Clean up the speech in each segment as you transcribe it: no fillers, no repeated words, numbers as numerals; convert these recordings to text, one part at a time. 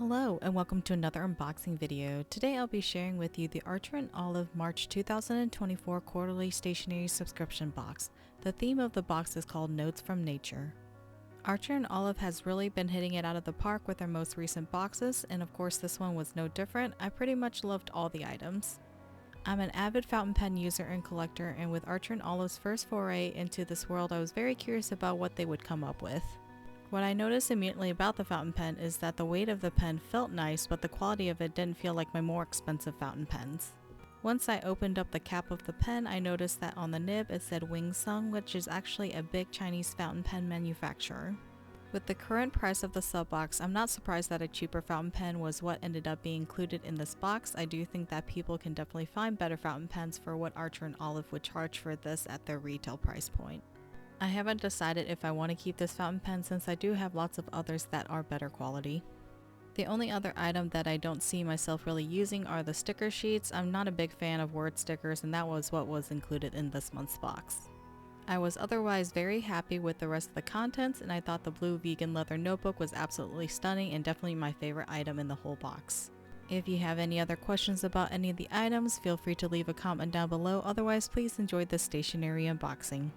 Hello and welcome to another unboxing video. Today I'll be sharing with you the Archer & Olive March 2024 Quarterly Stationery Subscription Box. The theme of the box is called Notes from Nature. Archer & Olive has really been hitting it out of the park with their most recent boxes, and of course this one was no different. I pretty much loved all the items. I'm an avid fountain pen user and collector, and with Archer & Olive's first foray into this world I was very curious about what they would come up with. What I noticed immediately about the fountain pen is that the weight of the pen felt nice, but the quality of it didn't feel like my more expensive fountain pens. Once I opened up the cap of the pen, I noticed that on the nib it said Wing Sung, which is actually a big Chinese fountain pen manufacturer. With the current price of the sub box, I'm not surprised that a cheaper fountain pen was what ended up being included in this box. I do think that people can definitely find better fountain pens for what Archer & Olive would charge for this at their retail price point. I haven't decided if I want to keep this fountain pen since I do have lots of others that are better quality. The only other item that I don't see myself really using are the sticker sheets. I'm not a big fan of word stickers, and that was what was included in this month's box. I was otherwise very happy with the rest of the contents, and I thought the blue vegan leather notebook was absolutely stunning and definitely my favorite item in the whole box. If you have any other questions about any of the items, feel free to leave a comment down below. Otherwise, please enjoy this stationery unboxing.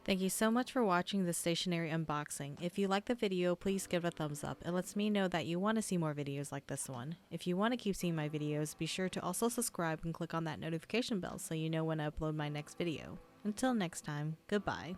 Thank you so much for watching this stationery unboxing. If you like the video, please give it a thumbs up. It lets me know that you want to see more videos like this one. If you want to keep seeing my videos, be sure to also subscribe and click on that notification bell so you know when I upload my next video. Until next time, goodbye.